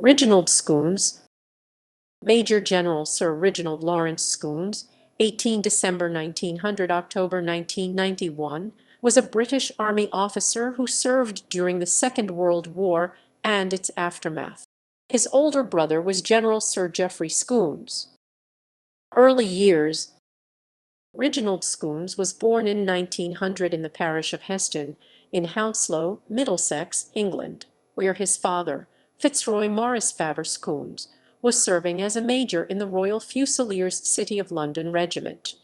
Reginald Scoones, Major General Sir Reginald Laurence Scoones, 18 December 1900 October 1991, was a British Army officer who served during the Second World War and its aftermath. His older brother was General Sir Geoffry Scoones. Early years. Reginald Scoones was born in 1900 in the parish of Heston, in Hounslow, Middlesex, England, where his father, Fitzroy Maurice Faber Scoones, was serving as a major in the Royal Fusiliers City of London Regiment.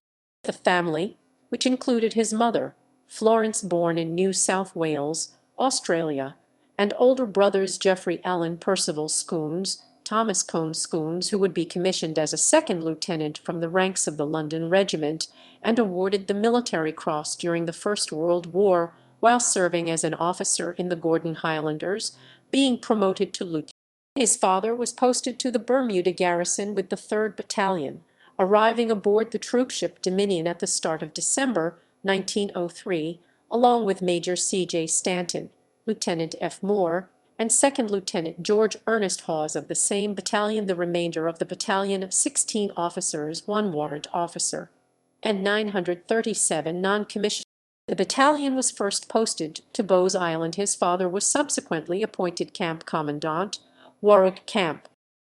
The family, which included his mother, Florence, born in New South Wales, Australia, and older brothers Geoffrey Allen Percival Scoones, Thomas Cone Scoones, who would be commissioned as a second lieutenant from the ranks of the London Regiment and awarded the Military Cross during the First World War while serving as an officer in the Gordon Highlanders, being promoted to lieutenant. His father was posted to the Bermuda garrison with the 3rd Battalion, arriving aboard the troopship Dominion at the start of December 1903, along with Major C.J. Stanton, Lieutenant F. Moore, and Second Lieutenant George Ernest Hawes of the same battalion. The remainder of the battalion of 16 officers, 1 warrant officer, and 937 non-commissioned. The battalion was first posted to Bowes Island. His father was subsequently appointed Camp Commandant, Warwick Camp.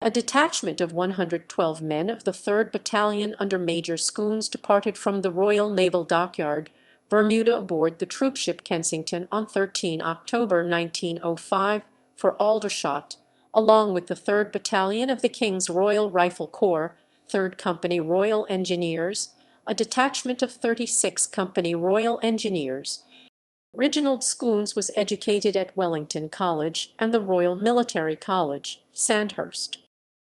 A detachment of 112 men of the 3rd Battalion under Major Scoones departed from the Royal Naval Dockyard, Bermuda, aboard the troopship Kensington on 13 October 1905 for Aldershot, along with the 3rd Battalion of the King's Royal Rifle Corps, 3rd Company Royal Engineers, a detachment of 36 Company Royal Engineers. Reginald Scoones was educated at Wellington College and the Royal Military College, Sandhurst.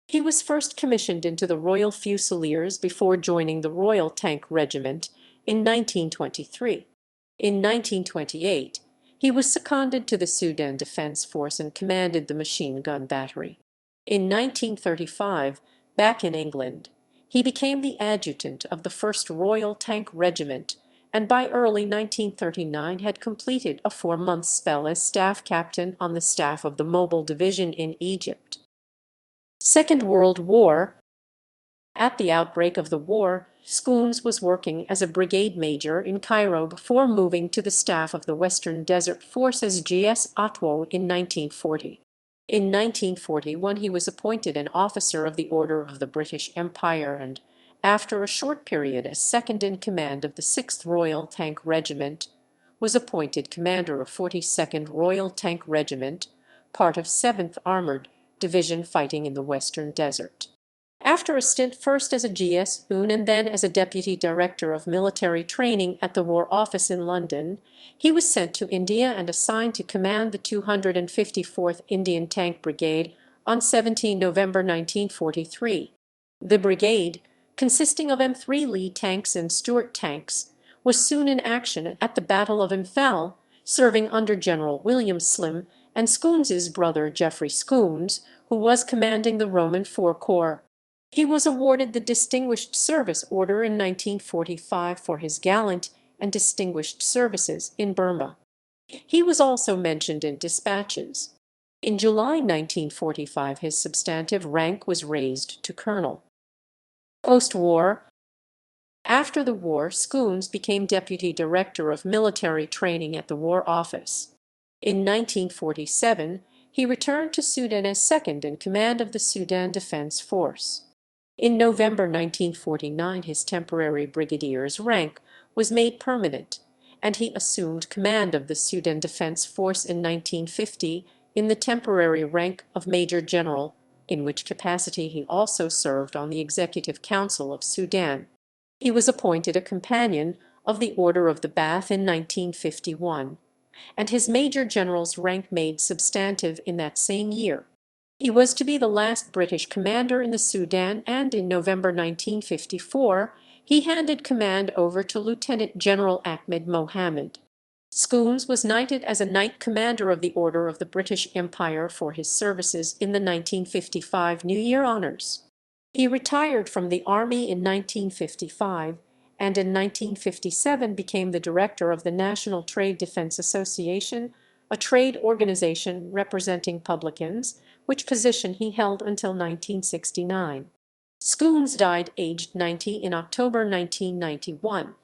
He was first commissioned into the Royal Fusiliers before joining the Royal Tank Regiment in 1923. In 1928, he was seconded to the Sudan Defence Force and commanded the machine gun battery. In 1935, back in England, he became the adjutant of the 1st Royal Tank Regiment, and by early 1939 had completed a 4-month spell as staff captain on the staff of the Mobile Division in Egypt. Second World War. At the outbreak of the war, Scoones was working as a brigade major in Cairo before moving to the staff of the Western Desert Force as GS Otwo in 1940. In 1941 he was appointed an officer of the Order of the British Empire and, after a short period as second in command of the 6th Royal Tank Regiment, was appointed commander of 42nd Royal Tank Regiment, part of 7th Armoured Division fighting in the Western Desert. After a stint first as a GS and then as a Deputy Director of Military Training at the War Office in London, he was sent to India and assigned to command the 254th Indian Tank Brigade on 17 November 1943. The brigade, consisting of M3 Lee tanks and Stuart tanks, was soon in action at the Battle of Imphal, serving under General William Slim and Scoones's brother Geoffrey Scoones, who was commanding the Roman IV Corps. He was awarded the Distinguished Service Order in 1945 for his gallant and distinguished services in Burma. He was also mentioned in dispatches. In July 1945 his substantive rank was raised to colonel. Post-war. After the war, Scoones became Deputy Director of Military Training at the War Office. In 1947 he returned to Sudan as second in command of the Sudan Defence Force. In November 1949 his temporary brigadier's rank was made permanent, and he assumed command of the Sudan Defence Force in 1950 in the temporary rank of Major General, in which capacity he also served on the Executive Council of Sudan. He was appointed a Companion of the Order of the Bath in 1951, and his Major General's rank made substantive in that same year. He was to be the last British commander in the Sudan, and in November 1954 he handed command over to Lieutenant General Ahmed Mohammed. Scoones was knighted as a Knight Commander of the Order of the British Empire for his services in the 1955 New Year Honours. He retired from the Army in 1955 and in 1957 became the director of the National Trade Defence Association, a trade organization representing publicans, which position he held until 1969. Scoones died aged 90 in October 1991.